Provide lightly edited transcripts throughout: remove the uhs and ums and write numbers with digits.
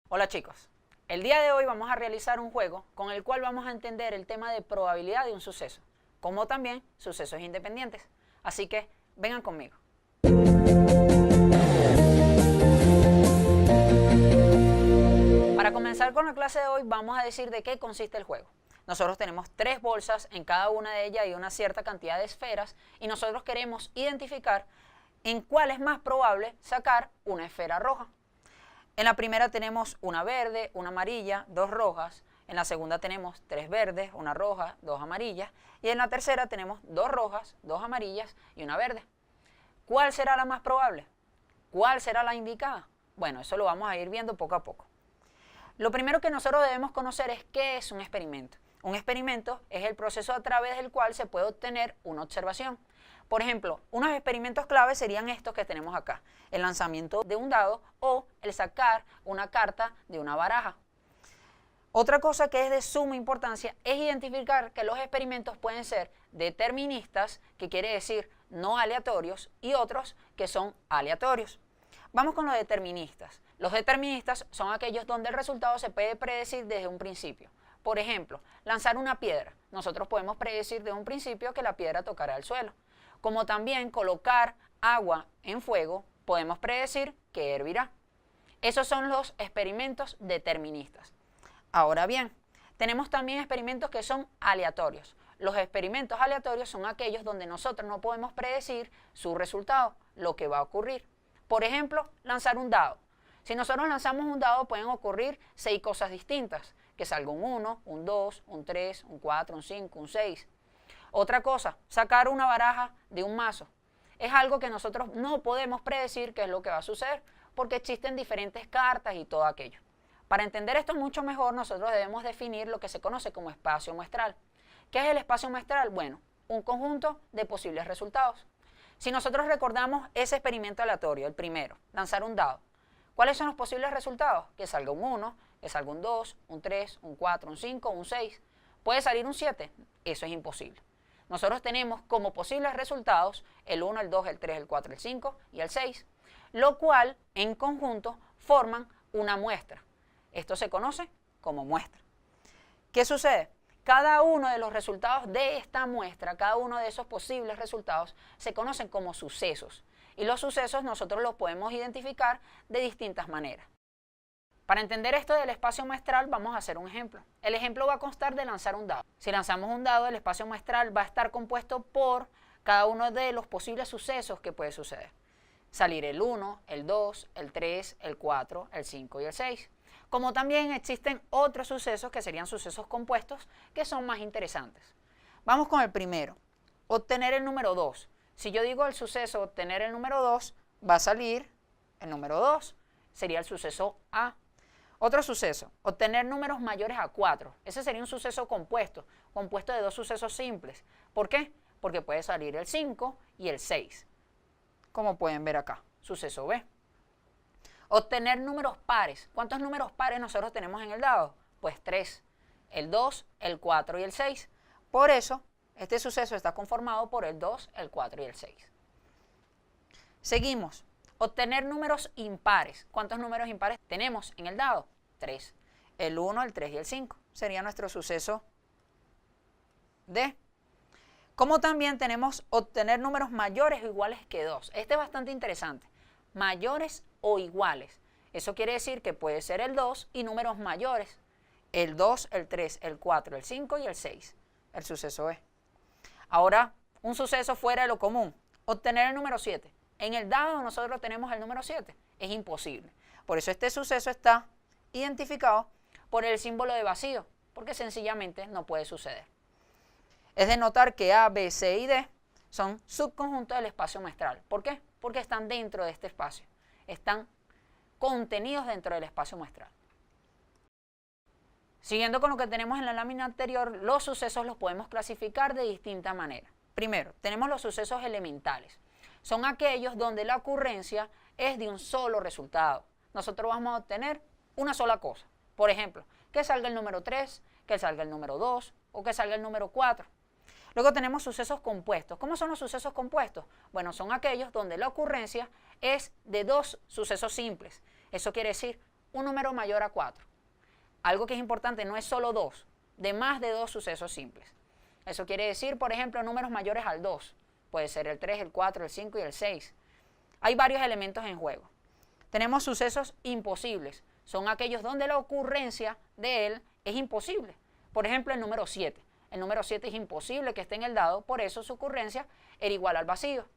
Hola chicos, el día de hoy vamos a realizar un juego con el cual vamos a entender el tema de probabilidad de un suceso, como también sucesos independientes. Así que vengan conmigo. Para comenzar con la clase de hoy vamos a decir de qué consiste el juego. Nosotros tenemos 3 bolsas, en cada una de ellas hay una cierta cantidad de esferas y nosotros queremos identificar en cuál es más probable sacar una esfera roja. En la primera tenemos una verde, una amarilla, 2 rojas. En la segunda tenemos 3 verdes, una roja, 2 amarillas. Y en la tercera tenemos 2 rojas, 2 amarillas y una verde. ¿Cuál será la más probable? ¿Cuál será la indicada? Bueno, eso lo vamos a ir viendo poco a poco. Lo primero que nosotros debemos conocer es qué es un experimento. Un experimento es el proceso a través del cual se puede obtener una observación. Por ejemplo, unos experimentos clave serían estos que tenemos acá: el lanzamiento de un dado o el sacar una carta de una baraja. Otra cosa que es de suma importancia es identificar que los experimentos pueden ser deterministas, que quiere decir no aleatorios, y otros que son aleatorios. Vamos con los deterministas. Los deterministas son aquellos donde el resultado se puede predecir desde un principio. Por ejemplo, lanzar una piedra. Nosotros podemos predecir desde un principio que la piedra tocará el suelo. Como también colocar agua en fuego, podemos predecir que hervirá. Esos son los experimentos deterministas. Ahora bien, tenemos también experimentos que son aleatorios. Los experimentos aleatorios son aquellos donde nosotros no podemos predecir su resultado, lo que va a ocurrir. Por ejemplo, lanzar un dado. Si nosotros lanzamos un dado, pueden ocurrir 6 cosas distintas: que salga un 1, un 2, un 3, un 4, un 5, un 6. Otra cosa, sacar una baraja de un mazo. Es algo que nosotros no podemos predecir qué es lo que va a suceder, porque existen diferentes cartas y todo aquello. Para entender esto mucho mejor, nosotros debemos definir lo que se conoce como espacio muestral. ¿Qué es el espacio muestral? Bueno, un conjunto de posibles resultados. Si nosotros recordamos ese experimento aleatorio, el primero, lanzar un dado, ¿cuáles son los posibles resultados? Que salga un 1, que salga un 2, un 3, un 4, un 5, un 6. ¿Puede salir un 7? Eso es imposible. Nosotros tenemos como posibles resultados el 1, el 2, el 3, el 4, el 5 y el 6, lo cual en conjunto forman una muestra. Esto se conoce como muestra. ¿Qué sucede? Cada uno de los resultados de esta muestra, cada uno de esos posibles resultados, se conocen como sucesos. Y los sucesos nosotros los podemos identificar de distintas maneras. Para entender esto del espacio muestral vamos a hacer un ejemplo. El ejemplo va a constar de lanzar un dado. Si lanzamos un dado, el espacio muestral va a estar compuesto por cada uno de los posibles sucesos que puede suceder. Salir el 1, el 2, el 3, el 4, el 5 y el 6. Como también existen otros sucesos que serían sucesos compuestos que son más interesantes. Vamos con el primero, obtener el número 2. Si yo digo el suceso obtener el número 2, va a salir el número 2, sería el suceso A. Otro suceso, obtener números mayores a 4. Ese sería un suceso compuesto de 2 sucesos simples. ¿Por qué? Porque puede salir el 5 y el 6, como pueden ver acá, suceso B. Obtener números pares. ¿Cuántos números pares nosotros tenemos en el dado? Pues 3, el 2, el 4 y el 6. Por eso, este suceso está conformado por el 2, el 4 y el 6. Seguimos. Obtener números impares. ¿Cuántos números impares tenemos en el dado? 3. El 1, el 3 y el 5. Sería nuestro suceso D. Como también tenemos obtener números mayores o iguales que 2. Este es bastante interesante. Mayores o iguales. Eso quiere decir que puede ser el 2 y números mayores. El 2, el 3, el 4, el 5 y el 6. El suceso E. Ahora, un suceso fuera de lo común. Obtener el número 7. En el dado nosotros tenemos el número 7. Es imposible. Por eso este suceso está identificado por el símbolo de vacío, porque sencillamente no puede suceder. Es de notar que A, B, C y D son subconjuntos del espacio muestral. ¿Por qué? Porque están dentro de este espacio. Están contenidos dentro del espacio muestral. Siguiendo con lo que tenemos en la lámina anterior, los sucesos los podemos clasificar de distintas maneras. Primero, tenemos los sucesos elementales. Son aquellos donde la ocurrencia es de un solo resultado. Nosotros vamos a obtener una sola cosa. Por ejemplo, que salga el número 3, que salga el número 2 o que salga el número 4. Luego tenemos sucesos compuestos. ¿Cómo son los sucesos compuestos? Bueno, son aquellos donde la ocurrencia es de 2 sucesos simples. Eso quiere decir un número mayor a 4. Algo que es importante, no es solo 2, de más de 2 sucesos simples. Eso quiere decir, por ejemplo, números mayores al 2. Puede ser el 3, el 4, el 5 y el 6. Hay varios elementos en juego. Tenemos sucesos imposibles. Son aquellos donde la ocurrencia de él es imposible. Por ejemplo, el número 7. El número 7 es imposible que esté en el dado, por eso su ocurrencia era igual al vacío.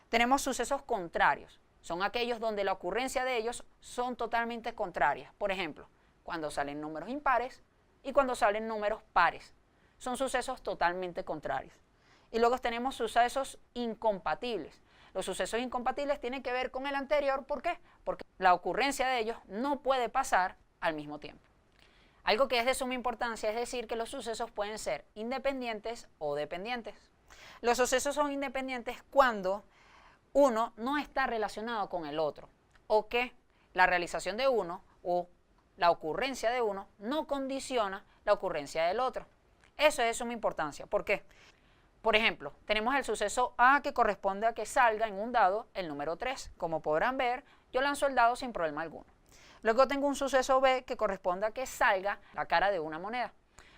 Tenemos sucesos contrarios. Son aquellos donde la ocurrencia de ellos son totalmente contrarias. Por ejemplo, cuando salen números impares y cuando salen números pares. Son sucesos totalmente contrarios. Y luego tenemos sucesos incompatibles. Los sucesos incompatibles tienen que ver con el anterior. ¿Por qué? Porque la ocurrencia de ellos no puede pasar al mismo tiempo. Algo que es de suma importancia es decir que los sucesos pueden ser independientes o dependientes. Los sucesos son independientes cuando uno no está relacionado con el otro, o que la realización de uno o la ocurrencia de uno no condiciona la ocurrencia del otro. Eso es de suma importancia. ¿Por qué? Por ejemplo, tenemos el suceso A que corresponde a que salga en un dado el número 3. Como podrán ver, yo lanzo el dado sin problema alguno. Luego tengo un suceso B que corresponde a que salga la cara de una moneda.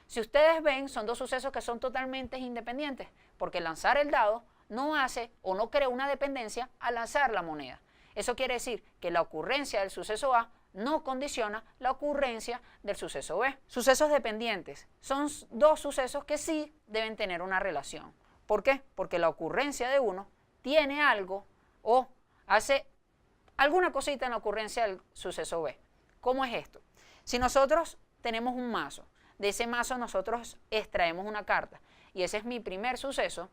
Si ustedes ven, son dos sucesos que son totalmente independientes, porque lanzar el dado no hace o no crea una dependencia al lanzar la moneda. Eso quiere decir que la ocurrencia del suceso A no condiciona la ocurrencia del suceso B. Sucesos dependientes son dos sucesos que sí deben tener una relación. ¿Por qué? Porque la ocurrencia de uno tiene algo o hace alguna cosita en la ocurrencia del suceso B. ¿Cómo es esto? Si nosotros tenemos un mazo, de ese mazo nosotros extraemos una carta y ese es mi primer suceso,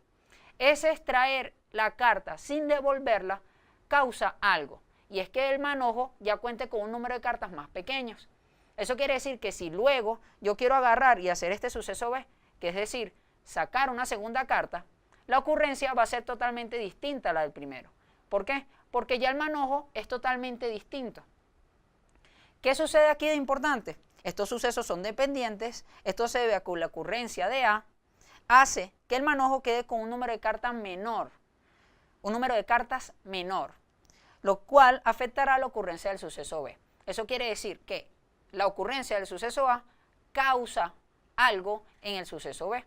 ese extraer la carta sin devolverla causa algo. Y es que el manojo ya cuente con un número de cartas más pequeños. Eso quiere decir que si luego yo quiero agarrar y hacer este suceso B, que es decir, sacar una segunda carta, la ocurrencia va a ser totalmente distinta a la del primero. ¿Por qué? Porque ya el manojo es totalmente distinto. ¿Qué sucede aquí de importante? Estos sucesos son dependientes, esto se debe a que la ocurrencia de A hace que el manojo quede con un número de cartas menor, lo cual afectará la ocurrencia del suceso B. Eso quiere decir que la ocurrencia del suceso A causa algo en el suceso B.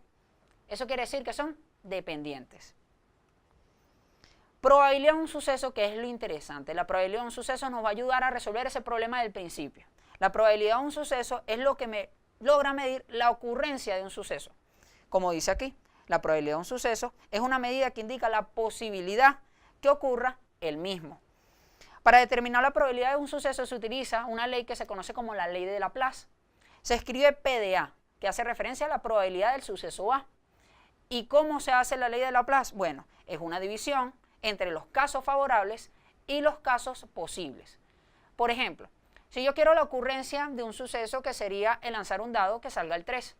Eso quiere decir que son dependientes. Probabilidad de un suceso, que es lo interesante. La probabilidad de un suceso nos va a ayudar a resolver ese problema del principio. La probabilidad de un suceso es lo que me logra medir la ocurrencia de un suceso. Como dice aquí, la probabilidad de un suceso es una medida que indica la posibilidad que ocurra el mismo. Para determinar la probabilidad de un suceso se utiliza una ley que se conoce como la ley de Laplace. Se escribe P de A, que hace referencia a la probabilidad del suceso A. ¿Y cómo se hace la ley de Laplace? Bueno, es una división entre los casos favorables y los casos posibles. Por ejemplo, si yo quiero la ocurrencia de un suceso que sería el lanzar un dado que salga el 3,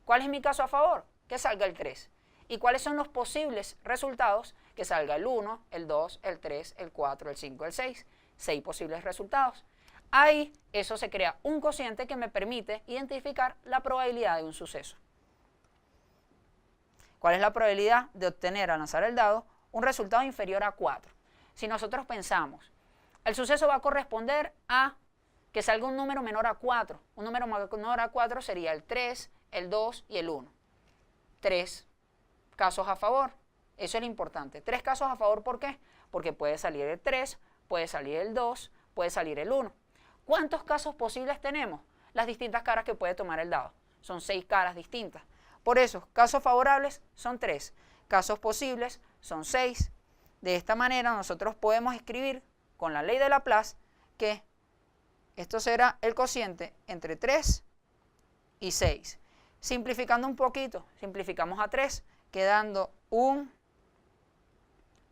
¿cuál es mi caso a favor? Que salga el 3. ¿Y cuáles son los posibles resultados? Que salga el 1, el 2, el 3, el 4, el 5, el 6. 6 posibles resultados. Ahí eso se crea un cociente que me permite identificar la probabilidad de un suceso. ¿Cuál es la probabilidad de obtener al lanzar el dado un resultado inferior a 4? Si nosotros pensamos, el suceso va a corresponder a que salga un número menor a 4. Un número menor a 4 sería el 3, el 2 y el 1. 3 casos a favor. Eso es lo importante. 3 casos a favor, ¿por qué? Porque puede salir el 3, puede salir el 2, puede salir el 1. ¿Cuántos casos posibles tenemos? Las distintas caras que puede tomar el dado. Son 6 caras distintas. Por eso, casos favorables son 3. Casos posibles son 6. De esta manera nosotros podemos escribir con la ley de Laplace que esto será el cociente entre 3 y 6. Simplificando un poquito, simplificamos a 3, quedando un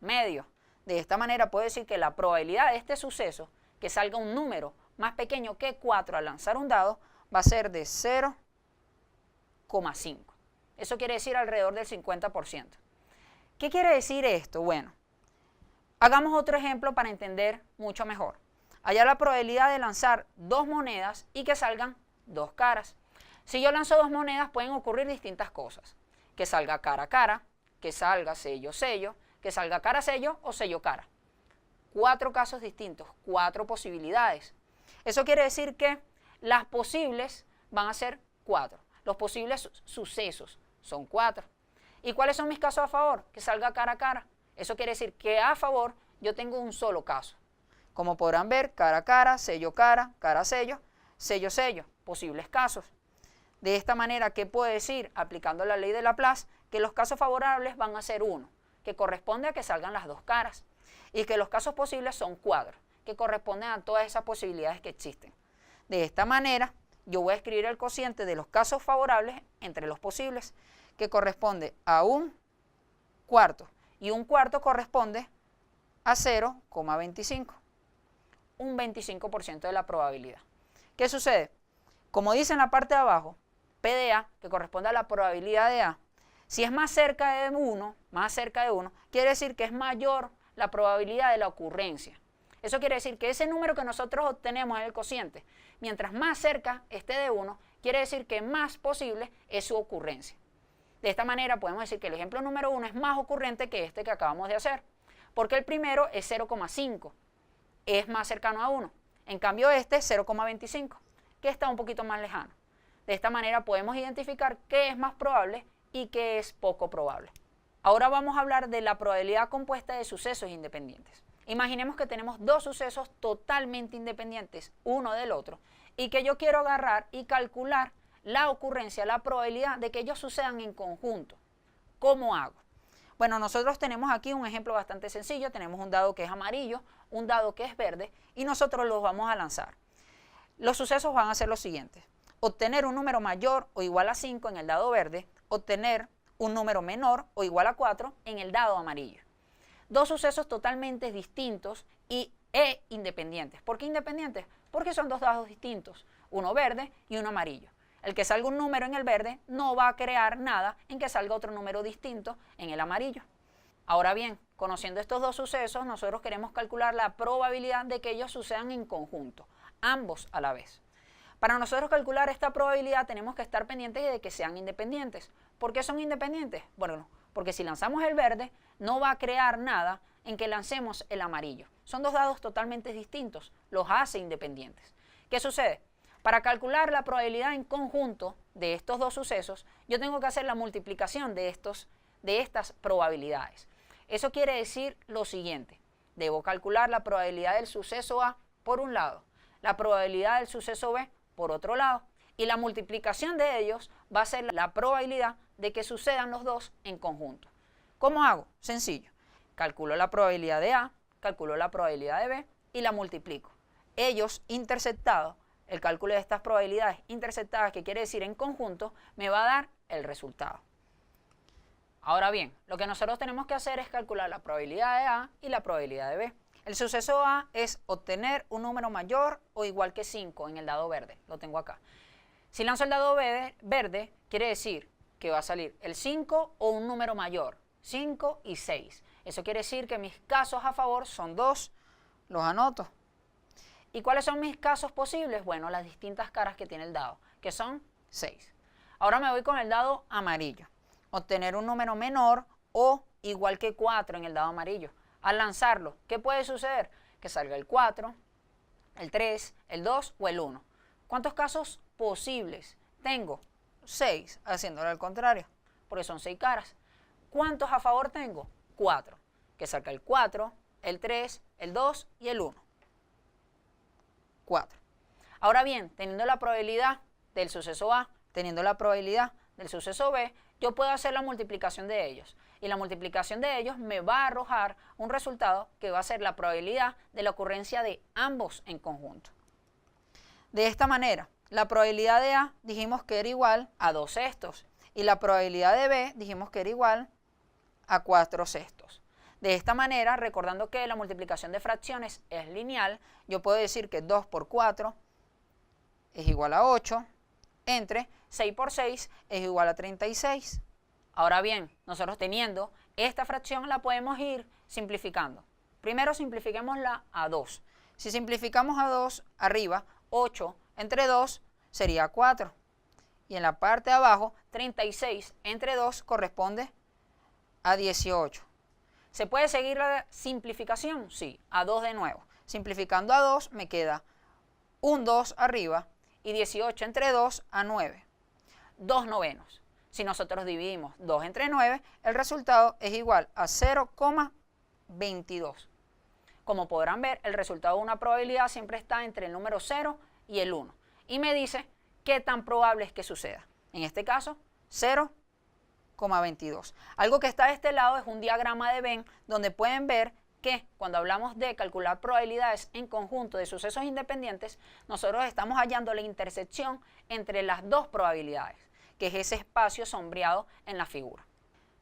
medio. De esta manera puedo decir que la probabilidad de este suceso, que salga un número más pequeño que 4 al lanzar un dado, va a ser de 0,5. Eso quiere decir alrededor del 50%. ¿Qué quiere decir esto? Bueno, hagamos otro ejemplo para entender mucho mejor. Allá la probabilidad de lanzar 2 monedas y que salgan 2 caras. Si yo lanzo 2 monedas pueden ocurrir distintas cosas. Que salga cara a cara, que salga sello sello, que salga cara sello o sello cara. 4 casos distintos, 4 posibilidades. Eso quiere decir que las posibles van a ser 4. Los posibles sucesos son 4. ¿Y cuáles son mis casos a favor? Que salga cara a cara. Eso quiere decir que a favor yo tengo un solo caso. Como podrán ver, cara a cara, sello cara, cara sello, sello sello, posibles casos. De esta manera, ¿qué puedo decir? Aplicando la ley de Laplace, que los casos favorables van a ser 1, que corresponde a que salgan las dos caras, y que los casos posibles son 4, que corresponden a todas esas posibilidades que existen. De esta manera, yo voy a escribir el cociente de los casos favorables entre los posibles, que corresponde a un cuarto, y un cuarto corresponde a 0,25, un 25% de la probabilidad. ¿Qué sucede? Como dice en la parte de abajo, P de A, que corresponde a la probabilidad de A, si es más cerca de 1, quiere decir que es mayor la probabilidad de la ocurrencia. Eso quiere decir que ese número que nosotros obtenemos en el cociente, mientras más cerca esté de 1, quiere decir que más posible es su ocurrencia. De esta manera podemos decir que el ejemplo número 1 es más ocurrente que este que acabamos de hacer, porque el primero es 0,5, es más cercano a 1. En cambio este es 0,25, que está un poquito más lejano. De esta manera podemos identificar qué es más probable y qué es poco probable. Ahora vamos a hablar de la probabilidad compuesta de sucesos independientes. Imaginemos que tenemos dos sucesos totalmente independientes uno del otro y que yo quiero agarrar y calcular la ocurrencia, la probabilidad de que ellos sucedan en conjunto. ¿Cómo hago? Bueno, nosotros tenemos aquí un ejemplo bastante sencillo. Tenemos un dado que es amarillo, un dado que es verde y nosotros los vamos a lanzar. Los sucesos van a ser los siguientes: obtener un número mayor o igual a 5 en el dado verde, obtener un número menor o igual a 4 en el dado amarillo. Dos sucesos totalmente distintos e independientes. ¿Por qué independientes? Porque son dos dados distintos, uno verde y uno amarillo. El que salga un número en el verde no va a crear nada en que salga otro número distinto en el amarillo. Ahora bien, conociendo estos dos sucesos, nosotros queremos calcular la probabilidad de que ellos sucedan en conjunto, ambos a la vez. Para nosotros calcular esta probabilidad tenemos que estar pendientes de que sean independientes. ¿Por qué son independientes? Bueno, porque si lanzamos el verde no va a crear nada en que lancemos el amarillo. Son dos dados totalmente distintos, los hace independientes. ¿Qué sucede? Para calcular la probabilidad en conjunto de estos dos sucesos, yo tengo que hacer la multiplicación de estas probabilidades. Eso quiere decir lo siguiente: debo calcular la probabilidad del suceso A por un lado, la probabilidad del suceso B por otro lado, y la multiplicación de ellos va a ser la probabilidad de que sucedan los dos en conjunto. ¿Cómo hago? Sencillo. Calculo la probabilidad de A, calculo la probabilidad de B y la multiplico. Ellos interceptados, el cálculo de estas probabilidades interceptadas, que quiere decir en conjunto, me va a dar el resultado. Ahora bien, lo que nosotros tenemos que hacer es calcular la probabilidad de A y la probabilidad de B. El suceso A es obtener un número mayor o igual que 5 en el dado verde. Lo tengo acá. Si lanzo el dado verde, quiere decir que va a salir el 5 o un número mayor, 5 y 6. Eso quiere decir que mis casos a favor son 2, los anoto. ¿Y cuáles son mis casos posibles? Bueno, las distintas caras que tiene el dado, que son 6. Ahora me voy con el dado amarillo. Obtener un número menor o igual que 4 en el dado amarillo. Al lanzarlo, ¿qué puede suceder? Que salga el 4, el 3, el 2 o el 1. ¿Cuántos casos posibles tengo? 6, haciéndolo al contrario, porque son 6 caras. ¿Cuántos a favor tengo? 4, que salga el 4, el 3, el 2 y el 1. 4. Ahora bien, teniendo la probabilidad del suceso A, teniendo la probabilidad del suceso B, yo puedo hacer la multiplicación de ellos. Y la multiplicación de ellos me va a arrojar un resultado que va a ser la probabilidad de la ocurrencia de ambos en conjunto. De esta manera, la probabilidad de A dijimos que era igual a 2 sextos y la probabilidad de B dijimos que era igual a 4 sextos. De esta manera, recordando que la multiplicación de fracciones es lineal, yo puedo decir que 2 por 4 es igual a 8, entre 6 por 6 es igual a 36. Ahora bien, nosotros teniendo esta fracción la podemos ir simplificando. Primero simplifiquémosla a 2. Si simplificamos a 2, arriba, 8 entre 2 sería 4. Y en la parte de abajo, 36 entre 2 corresponde a 18. ¿Se puede seguir la simplificación? Sí, a 2 de nuevo. Simplificando a 2 me queda un 2 arriba y 18 entre 2 a 9. 2 novenos. Si nosotros dividimos 2 entre 9, el resultado es igual a 0,22. Como podrán ver, el resultado de una probabilidad siempre está entre el número 0 y el 1. Y me dice qué tan probable es que suceda. En este caso, 0,22. Algo que está de este lado es un diagrama de Venn, donde pueden ver que cuando hablamos de calcular probabilidades en conjunto de sucesos independientes, nosotros estamos hallando la intersección entre las dos probabilidades, que es ese espacio sombreado en la figura.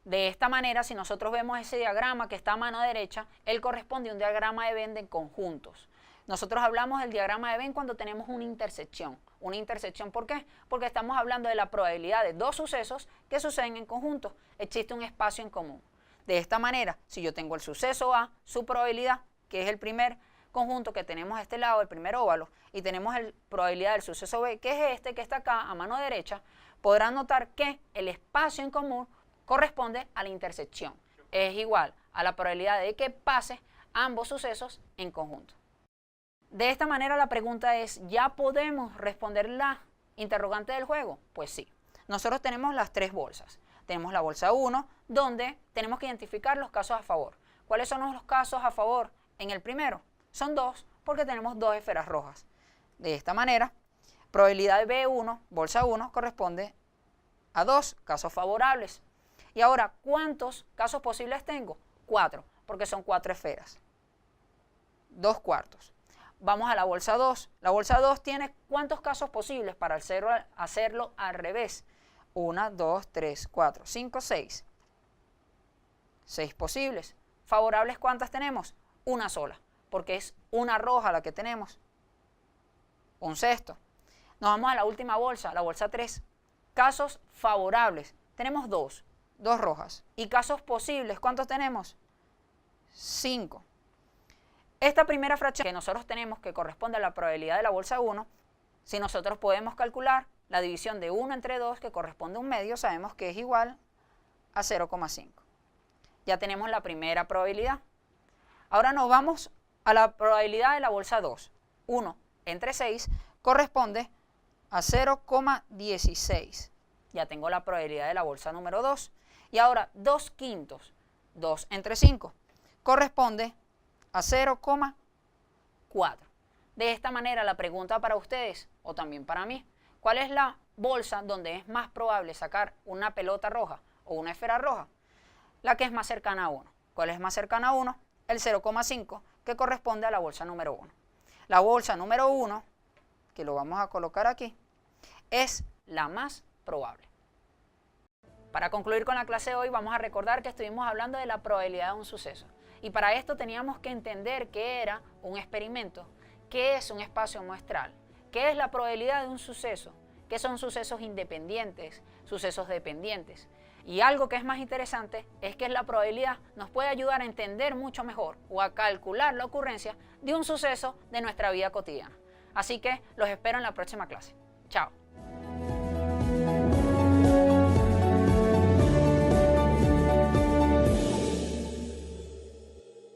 De esta manera, si nosotros vemos ese diagrama que está a mano derecha, él corresponde a un diagrama de Venn de conjuntos. Nosotros hablamos del diagrama de Venn cuando tenemos una intersección. ¿Una intersección por qué? Porque estamos hablando de la probabilidad de dos sucesos que suceden en conjunto. Existe un espacio en común. De esta manera, si yo tengo el suceso A, su probabilidad, que es el primer conjunto que tenemos a este lado, el primer óvalo, y tenemos la probabilidad del suceso B, que es este que está acá a mano derecha, podrán notar que el espacio en común corresponde a la intersección. Es igual a la probabilidad de que pase ambos sucesos en conjunto. De esta manera la pregunta es, ¿ya podemos responder la interrogante del juego? Pues sí. Nosotros tenemos las tres bolsas. Tenemos la bolsa 1, donde tenemos que identificar los casos a favor. ¿Cuáles son los casos a favor en el primero? Son 2, porque tenemos 2 esferas rojas. De esta manera, probabilidad de B1, bolsa 1, corresponde a 2 casos favorables. Y ahora, ¿cuántos casos posibles tengo? 4, porque son 4 esferas. 2 cuartos. Vamos a la bolsa 2. La bolsa 2 tiene ¿cuántos casos posibles para hacerlo al revés? 1, 2, 3, 4, 5, 6. 6 posibles. ¿Favorables cuántas tenemos? Una sola, porque es una roja la que tenemos. Un sexto. Nos vamos a la última bolsa, la bolsa 3. Casos favorables. Tenemos 2 rojas. ¿Y casos posibles cuántos tenemos? 5. Esta primera fracción que nosotros tenemos, que corresponde a la probabilidad de la bolsa 1, si nosotros podemos calcular la división de 1 entre 2, que corresponde a un medio, sabemos que es igual a 0,5. Ya tenemos la primera probabilidad. Ahora nos vamos a la probabilidad de la bolsa 2. 1 entre 6 corresponde a 0,16. Ya tengo la probabilidad de la bolsa número 2. Y ahora 2 quintos, 2 entre 5, corresponde a 0,4. De esta manera la pregunta para ustedes, o también para mí, ¿cuál es la bolsa donde es más probable sacar una pelota roja o una esfera roja? La que es más cercana a 1. ¿Cuál es más cercana a 1? El 0,5, que corresponde a la bolsa número 1. La bolsa número 1, que lo vamos a colocar aquí, es la más probable. Para concluir con la clase de hoy, vamos a recordar que estuvimos hablando de la probabilidad de un suceso. Y para esto teníamos que entender qué era un experimento, qué es un espacio muestral, qué es la probabilidad de un suceso, qué son sucesos independientes, sucesos dependientes. Y algo que es más interesante es que la probabilidad nos puede ayudar a entender mucho mejor o a calcular la ocurrencia de un suceso de nuestra vida cotidiana. Así que los espero en la próxima clase. Chao.